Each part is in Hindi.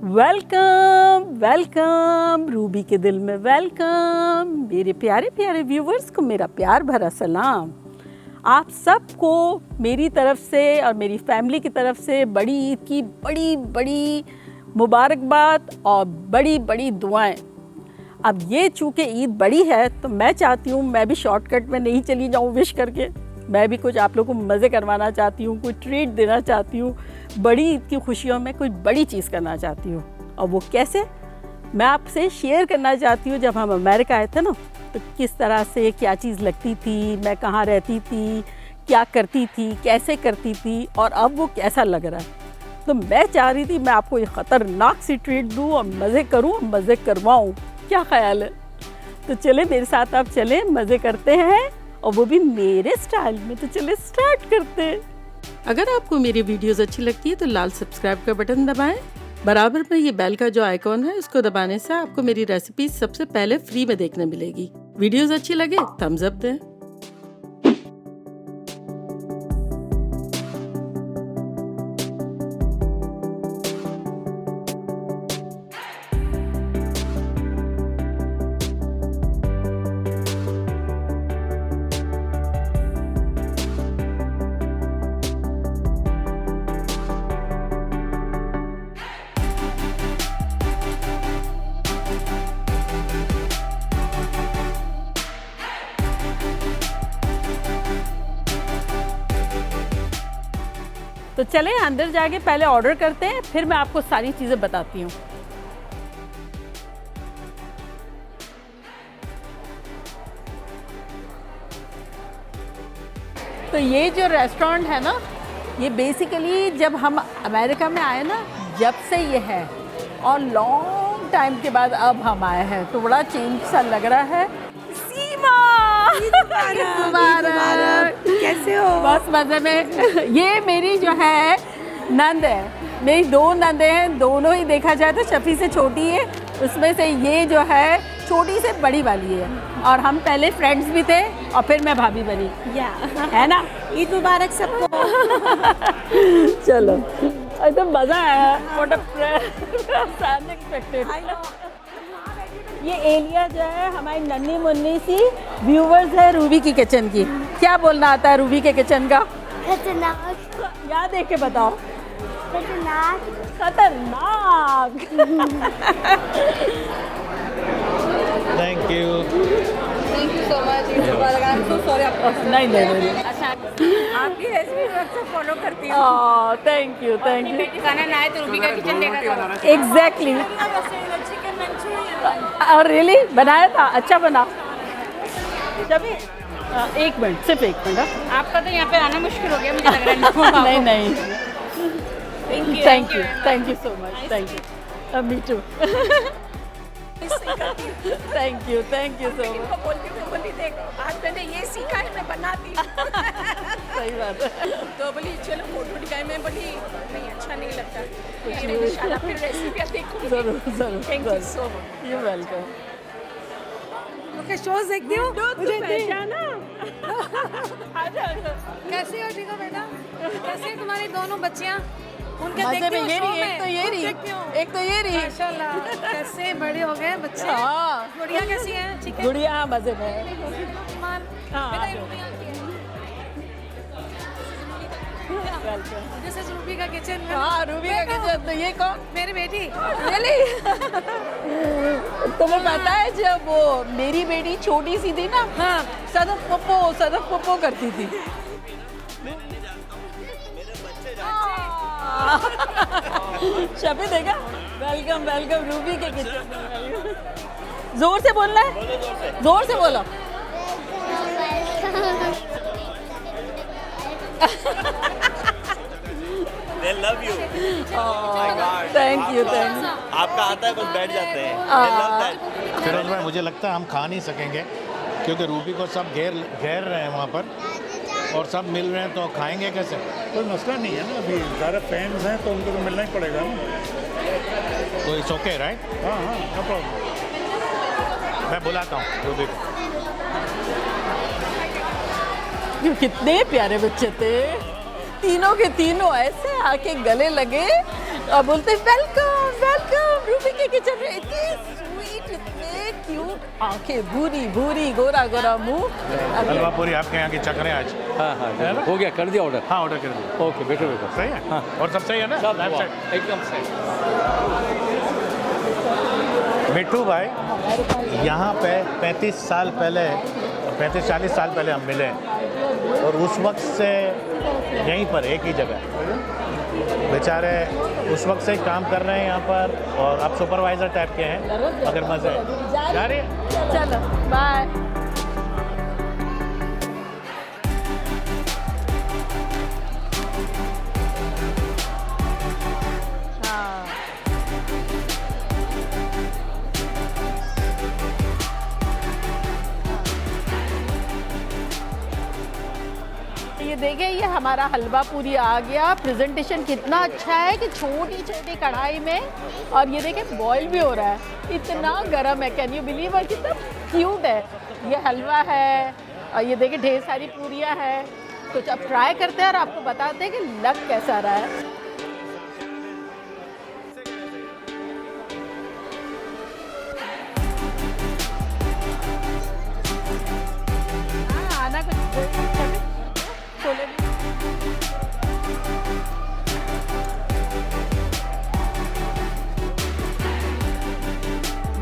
वेलकम वेलकम रूबी के दिल में वेलकम। मेरे प्यारे प्यारे व्यूवर्स को मेरा प्यार भरा सलाम। आप सबको मेरी तरफ से और मेरी फैमिली की तरफ से बड़ी ईद की बड़ी बड़ी मुबारकबाद और बड़ी बड़ी दुआएं। अब ये चूँकि ईद बड़ी है तो मैं चाहती हूँ मैं भी शॉर्टकट में नहीं चली जाऊँ विश करके। मैं भी कुछ आप लोगों को मज़े करवाना चाहती हूँ, कुछ ट्रीट देना चाहती हूँ। बड़ी ईद की खुशियों में कुछ बड़ी चीज़ करना चाहती हूँ। और वो कैसे, मैं आपसे शेयर करना चाहती हूँ। जब हम अमेरिका आए थे ना तो किस तरह से क्या चीज़ लगती थी, मैं कहाँ रहती थी, क्या करती थी, कैसे करती थी और अब वो कैसा लग रहा है। तो मैं चाह रही थी मैं आपको ये ख़तरनाक सी ट्रीट दूँ और मज़े करूँ, मज़े करवाऊँ। क्या ख्याल है? तो चले मेरे साथ, आप चले मज़े करते हैं और वो भी मेरे स्टाइल में। तो चले स्टार्ट करते हैं। अगर आपको मेरी वीडियोस अच्छी लगती है तो लाल सब्सक्राइब का बटन दबाएं। बराबर में ये बेल का जो आइकॉन है इसको दबाने से आपको मेरी रेसिपी सबसे पहले फ्री में देखने मिलेगी। वीडियोस अच्छी लगे थम्स अप दें। तो चले अंदर जाके पहले ऑर्डर करते हैं, फिर मैं आपको सारी चीज़ें बताती हूँ। तो ये जो रेस्टोरेंट है ना, ये बेसिकली जब हम अमेरिका में आए ना, जब से ये है और लॉन्ग टाइम के बाद अब हम आए हैं तो बड़ा चेंज सा लग रहा है। सीमा कैसे हो? बस मज़े में। ये मेरी जो है नंद है, मेरी दो नंदें हैं, दोनों ही देखा जाए तो शफी से छोटी है। उसमें से ये जो है छोटी से बड़ी वाली है और हम पहले फ्रेंड्स भी थे और फिर मैं भाभी बनी, है ना। ईद मुबारक सबको। चलो एकदम मज़ा आया। What a unexpected. ये एलिया जो है हमारी नन्ही मुन्नी सी व्यूवर्स है रूबी की किचन की। क्या बोलना आता है रूबी के किचन का? खतरनाक। याद देख के बताओ। खतरनाक। खतरनाक। Thank you so much. नहीं नहीं। अच्छा, आपकी रेसिपी अक्सर फॉलो करती हूँ। Thank you thank you. खाना ना आए तो रूबी का किचन देखा करो। एग्जैक्टली। चिकन मंचूरियन और रियली बनाया था, अच्छा बना। तभी एक मिनट, सिर्फ एक मिनट। आपका तो यहाँ पे आना मुश्किल हो गया मुझे लग रहा है। नहीं। Thank you so much. Thank you. Me too. Thank you so much. बोली देख, आज मैंने ये सीखा है, मैं बनाती। सही बात है। तो बोली चलो फोटो दिखाई, मैं बोली नहीं अच्छा नहीं लगता, इंशाल्लाह फिर रेसिपी देखूंगी। जरूर। Thank you so much. You welcome. Okay, shows देखती हूँ मुझे पहचाना। कैसे हो? ठीक हो बेटा? कैसे हैं तुम्हारी दोनों बच्चियाँ? उनके मजे देखती में हूँ ये शो रही, में। एक तो ये रही, देखती हूँ। एक तो ये रही। माशाल्लाह, कैसे बड़े हो गए बच्चे। हाँ। गुड़िया कैसी है? ठीक है। गुड़िया मजे में। ईमान, हाँ, बेटा ये आ जाओ। गुड़िया की है। वेलकम। This is रूबी का किचन में। हाँ, रूबी का किचन। तो ये कौन? मेरी बेटी। रियली? तुम्हें पता है जब वो मेरी बेटी छोटी सी थी ना, हाँ। सदफ पप्पो करती थी। शफी देखा? वेलकम रूबी के किचन में। जोर से बोलना है, जोर से बोलो। They love you. Thank you. आपका आता है बस बैठ जाते हैं। They love that. फिरोज भाई, मुझे लगता है हम खा नहीं सकेंगे क्योंकि रूबी को सब घेर रहे हैं वहाँ पर और सब मिल रहे हैं, तो खाएंगे कैसे? कोई मसला नहीं है ना, अभी सारे फैंस हैं तो उनको तो मिलना ही पड़ेगा ना। तो इट्स ओके राइट? हाँ नो प्रॉब्लम। मैं बुलाता हूँ रूबी को। कितने प्यारे बच्चे थे, तीनों के तीनों ऐसे आके गले लगे और बोलते वेलकम वेलकम। आंखें भूरी भूरी, गोरा गोरा मुंह। अभी हलवा पूरी आपके यहाँ की चख रहे हैं आज। हाँ हाँ है ना? हो गया, कर दिया ऑर्डर। हाँ ऑर्डर कर दिया। Okay better better. सही है। हाँ। और सब सही है ना? सब Left हुआ, side। एकदम सही। मिट्टू भाई, यहाँ पे 35 साल पहले, 35-40 साल पहले हम मिले और उस वक्त से यहीं पर एक ही जगह बेचारे उस वक्त से काम कर रहे हैं यहाँ पर और अब सुपरवाइज़र टाइप के हैं, मगर मज़े हैं। जा रही है? चलो बाय। हाँ ये देखिए, ये हमारा हलवा पूरी आ गया। प्रेजेंटेशन कितना अच्छा है कि छोटी छोटी कढ़ाई में, और ये देखिए बॉईल भी हो रहा है, इतना गर्म है। Can you believe? और कितना क्यूट है। ये हलवा है और ये देखिए ढेर सारी पूरियाँ हैं। तो अब ट्राई करते हैं और आपको बताते हैं कि लग कैसा रहा है। हाँ, आना कुछ छोले भी।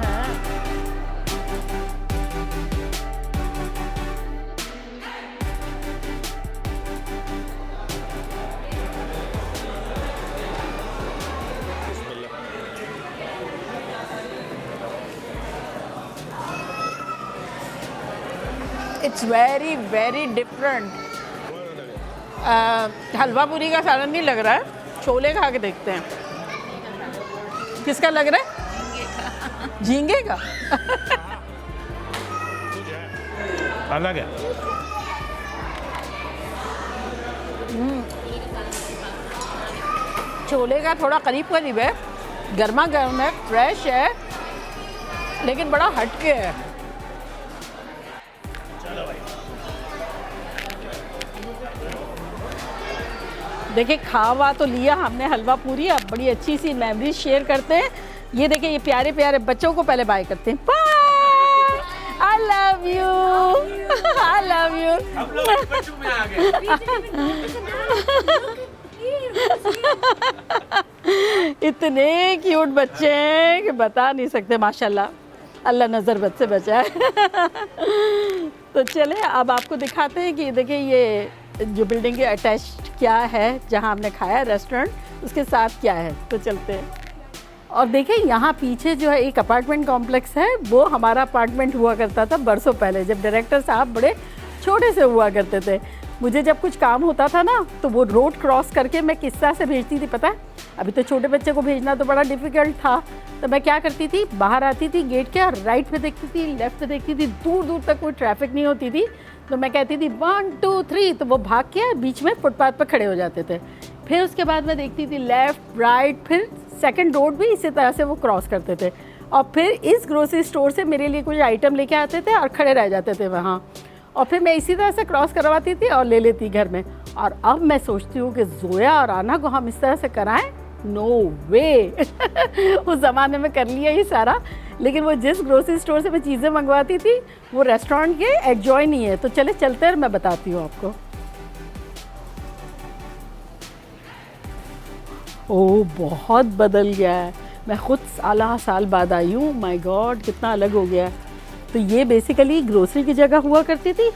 हाँ। It's very very different. Halwa puri का सालन नहीं लग रहा है, छोले खा के देखते हैं। किसका लग रहा है? झींगे का। अलग है। छोले का थोड़ा करीब करीब है, गर्मा गर्म है, फ्रेश है, लेकिन बड़ा हटके है। देखिए खावा तो लिया हमने हलवा पूरी, अब बड़ी अच्छी सी मेमोरीज शेयर करते हैं। ये देखिए, ये प्यारे प्यारे बच्चों को पहले बाय करते हैं। Bye, I love you, I love you. इतने क्यूट बच्चे हैं कि बता नहीं सकते, माशाल्लाह, अल्लाह नज़र बद से बचाए। तो चले अब आपको दिखाते हैं कि देखिए ये जो बिल्डिंग के अटैच्ड क्या है, जहां हमने खाया रेस्टोरेंट, उसके साथ क्या है। तो चलते हैं। और देखिए यहाँ पीछे जो है एक अपार्टमेंट कॉम्प्लेक्स है, वो हमारा अपार्टमेंट हुआ करता था बरसों पहले, जब डायरेक्टर साहब बड़े छोटे से हुआ करते थे। मुझे जब कुछ काम होता था ना, तो वो रोड क्रॉस करके मैं किस्सा से भेजती थी, पता है? अभी तो छोटे बच्चे को भेजना तो बड़ा डिफ़िकल्ट था। तो मैं क्या करती थी, बाहर आती थी गेट के, और राइट पे देखती थी, लेफ्ट पे देखती थी, दूर दूर तक कोई ट्रैफिक नहीं होती थी। तो मैं कहती थी 1 2 3, तो वो भाग के बीच में फुटपाथ पर खड़े हो जाते थे। फिर उसके बाद मैं देखती थी लेफ़्ट राइट, फिर सेकंड रोड भी इसी तरह से वो क्रॉस करते थे। और फिर इस ग्रोसरी स्टोर से मेरे लिए कुछ आइटम लेके आते थे और खड़े रह जाते थे वहाँ, और फिर मैं इसी तरह से क्रॉस करवाती थी और ले लेती घर में। और अब मैं सोचती हूँ कि जोया और आना को हम इस तरह से कराएं, नो वे। उस ज़माने में कर लिया ही सारा, लेकिन वो जिस ग्रोसरी स्टोर से मैं चीज़ें मंगवाती थी वो रेस्टोरेंट के एडजॉइन ही है। तो चले चलते हैं, मैं बताती हूँ आपको। ओह, बहुत बदल गया है। मैं खुद साल बाद आई हूँ, माय गॉड कितना अलग हो गया है। तो ये बेसिकली ग्रोसरी की जगह हुआ करती थी,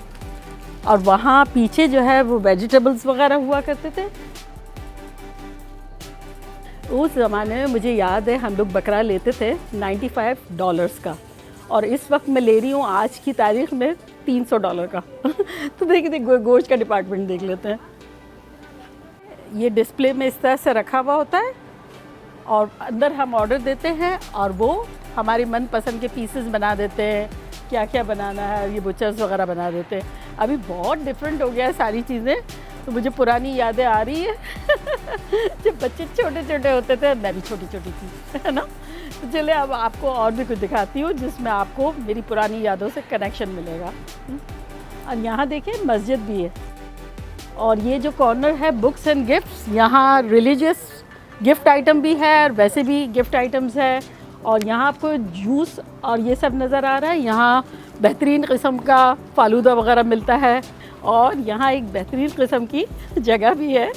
और वहाँ पीछे जो है वो वेजिटेबल्स वगैरह हुआ करते थे। उस ज़माने में मुझे याद है हम लोग बकरा लेते थे $95 का, और इस वक्त मैं ले रही हूँ आज की तारीख में $300 का। तो देखिए गोश्त का डिपार्टमेंट देख लेते हैं। ये डिस्प्ले में इस तरह से रखा हुआ होता है, और अंदर हम ऑर्डर देते हैं और वो हमारी मनपसंद के पीसेस बना देते हैं, क्या क्या बनाना है, ये बुचर्स वगैरह बना देते हैं। अभी बहुत डिफरेंट हो गया है सारी चीज़ें, तो मुझे पुरानी यादें आ रही है। जब बच्चे छोटे छोटे होते थे, मैं भी छोटी छोटी थी, है ना। तो चले अब आपको और भी कुछ दिखाती हूँ जिसमें आपको मेरी पुरानी यादों से कनेक्शन मिलेगा। और यहाँ देखिए मस्जिद भी है, और ये जो कॉर्नर है बुक्स एंड गिफ्ट्स, यहाँ रिलीजियस गिफ्ट आइटम भी है और वैसे भी गिफ्ट आइटम्स है। और यहाँ आपको जूस और ये सब नज़र आ रहा है। यहाँ बेहतरीन किस्म का फालूदा वगैरह मिलता है और यहाँ एक बेहतरीन किस्म की जगह भी है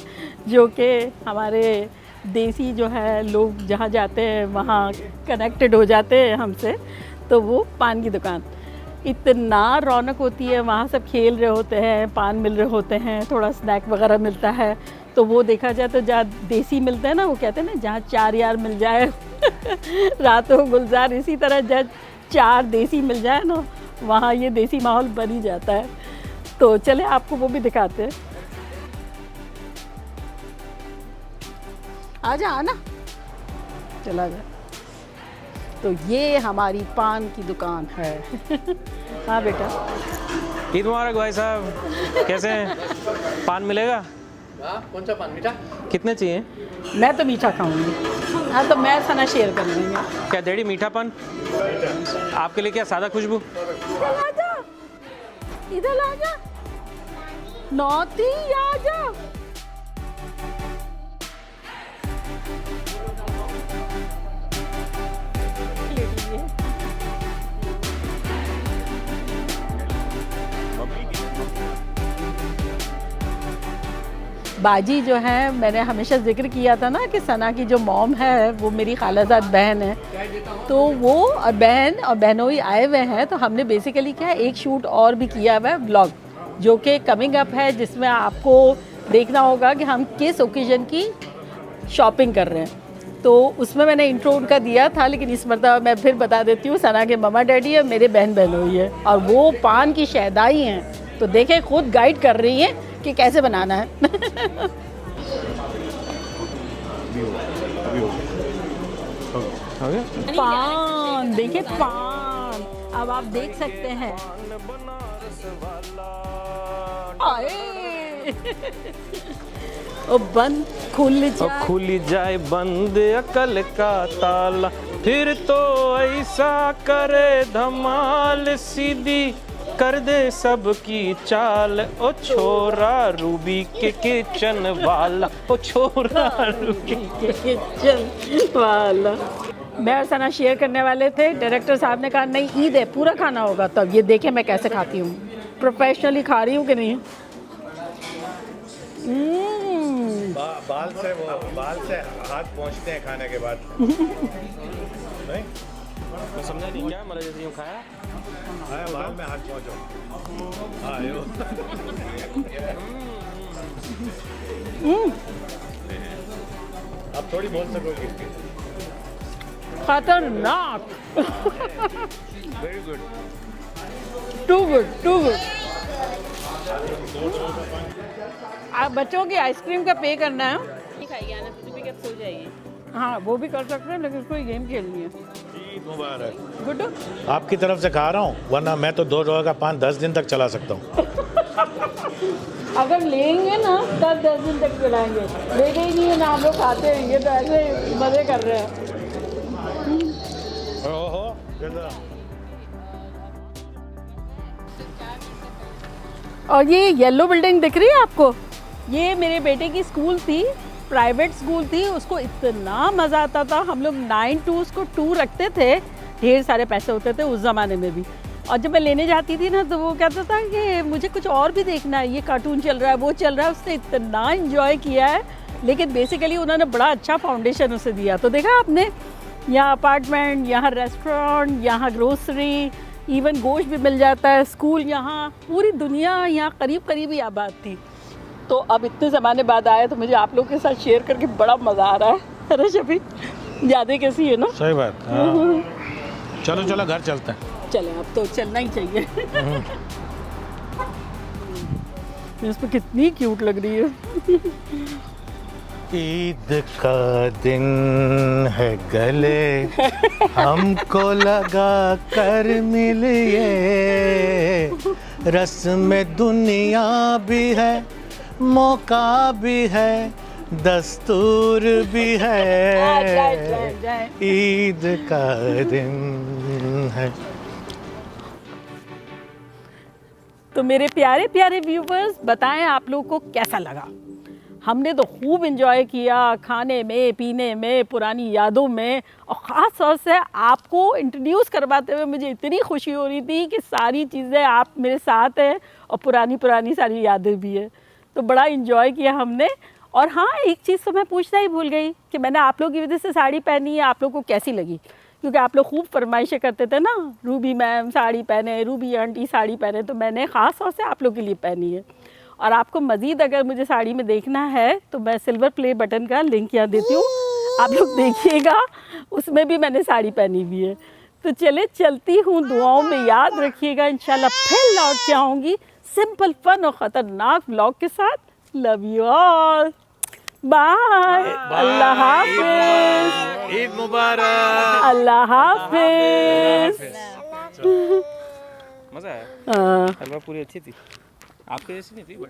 जो कि हमारे देसी जो है लोग जहाँ जाते हैं वहाँ कनेक्टेड हो जाते हैं हमसे। तो वो पान की दुकान, इतना रौनक होती है वहाँ, सब खेल रहे होते हैं, पान मिल रहे होते हैं, थोड़ा स्नैक वगैरह मिलता है। तो वो देखा जाए तो जहाँ देसी मिलते हैं ना, वो कहते हैं ना जहाँ 4 यार मिल जाए रातों गुलजार, इसी तरह जहाँ 4 देसी मिल जाए ना, वहाँ ये देसी माहौल बन ही जाता है। तो चले आपको वो भी दिखाते हैं। आजा आना, चला जा। तो ये हमारी पान की दुकान है। हाँ बेटा। ईद मुबारक भाई साहब, कैसे हैं? पान मिलेगा? कौन सा पान? मीठा? कितने चाहिए? मैं तो मीठा खाऊंगी। हाँ तो मैं सना शेयर कर लेंगे। क्या डैडी मीठा पान? आपके लिए क्या सादा खुशबू? इधर आ जा, नौती आ जा। बाजी जो है, मैंने हमेशा जिक्र किया था ना कि सना की जो मॉम है वो मेरी खालाजाद बहन है। तो वो और बहन और बहनोई आए हुए हैं। तो हमने बेसिकली क्या है, एक शूट और भी किया हुआ है व्लॉग जो कि कमिंग अप है, जिसमें आपको देखना होगा कि हम किस ओकेजन की शॉपिंग कर रहे हैं। तो उसमें मैंने इंट्रो उनका दिया था, लेकिन इस मरतबा मैं फिर बता देती हूँ। सना के ममा डैडी है, मेरे बहन बहनोई है और वो पान की शहदाई हैं। तो देखें, खुद गाइड कर रही हैं कि कैसे बनाना है। पान देखिए, पान अब आप देख सकते हैं। आए ओ बंद खुल जाए, खुल जाए बंद अकल का ताला, फिर तो ऐसा करे धमाल, सीधी कर दे सबकी चाल। ओ छोरा रूबी के किचन वाला, ओ छोरा रूबी के किचन वाला। मैं और सना शेयर करने वाले थे, डायरेक्टर साहब ने कहा नहीं ईद है, पूरा खाना होगा। तब ये देखें मैं कैसे खाती हूँ, प्रोफेशनली खा रही हूँ कि नहीं। बाल से हाथ पहुँचते हैं खाने के बाद। नहीं मैं समझा नहीं क्या, मतलब जैसे यूँ खाया बाल में हाथ पहुँचो। अब थोड़ी बोल सकोगी। खतरनाक। Very good, too good, too good. आप बच्चों की आइसक्रीम का पे करना है। नहीं खाएगी आना, तो भी क्या सो जाएगी। हाँ वो भी कर सकते हैं, लेकिन कोई गेम खेलनी है। मुबारक। गुड्डू आपकी तरफ से खा रहा हूँ, वरना मैं तो 2 रुपए का पान 10 दिन तक चला सकता हूँ। अगर लेंगे ना तब 10 दिन तक चलाएंगे, लेंगे ही नहीं है ना हम लोग खाते हैं। ये तो ऐसे मज़े कर रहे हैं। ओहो, और ये येलो बिल्डिंग दिख रही है आपको, ये मेरे बेटे की स्कूल थी, प्राइवेट स्कूल थी। उसको इतना मज़ा आता था, हम लोग 9 to उसको 2 रखते थे, ढेर सारे पैसे होते थे उस ज़माने में भी। और जब मैं लेने जाती थी ना तो वो कहता था कि मुझे कुछ और भी देखना है, ये कार्टून चल रहा है, वो चल रहा है। उसने इतना इन्जॉय किया है, लेकिन बेसिकली उन्होंने बड़ा अच्छा फाउंडेशन उसे दिया। तो देखा आपने, यहाँ अपार्टमेंट, यहाँ रेस्टोरेंट, यहाँ ग्रोसरी, इवन गोश्त भी मिल जाता है, स्कूल यहाँ, पूरी दुनिया यहाँ करीब करीब ही आबाद थी। तो अब इतने ज़माने बाद आए तो मुझे आप लोग के साथ शेयर करके बड़ा मज़ा आ रहा है। अरे शफी, यादें कैसी है ना। सही बात। हाँ। चलो चलो घर चलते हैं। चले, अब तो चलना ही चाहिए। इस पर कितनी क्यूट लग रही है। ईद का दिन है, गले हमको लगा कर मिलिए, रस्म दुनिया भी है, मौका भी है, दस्तूर भी है, ईद का दिन है। तो मेरे प्यारे प्यारे व्यूवर्स, बताएं आप लोगों को कैसा लगा। हमने तो खूब इंजॉय किया, खाने में, पीने में, पुरानी यादों में। और ख़ास तौर से आपको इंट्रोड्यूस करवाते हुए मुझे इतनी खुशी हो रही थी कि सारी चीज़ें आप मेरे साथ हैं और पुरानी पुरानी सारी यादें भी हैं। तो बड़ा इंजॉय किया हमने। और हाँ, एक चीज़ तो मैं पूछना ही भूल गई कि मैंने आप लोगों की वजह से साड़ी पहनी है, आप लोगों को कैसी लगी? क्योंकि आप लोग खूब फरमाइशें करते थे ना, रूबी मैम साड़ी पहने, रूबी आंटी साड़ी पहने, तो मैंने ख़ास तौर से आप लोग के लिए पहनी है। और आपको मज़ीद अगर मुझे साड़ी में देखना है तो मैं सिल्वर प्ले बटन का लिंक यहाँ देती हूँ, आप लोग देखिएगा, उसमें भी मैंने साड़ी पहनी हुई है। तो चले चलती हूँ, दुआओं में याद रखिएगा, इंशाल्लाह फिर लौट के आऊँगी सिंपल फन और ख़तरनाक व्लॉग के साथ। लव यू ऑल, बाय, अल्लाह हाफिज, ईद मुबारक। अल्लाह हाफिज। मज़ा आया, हलवा पूरी अच्छी थी, आपके जैसी नहीं थी बट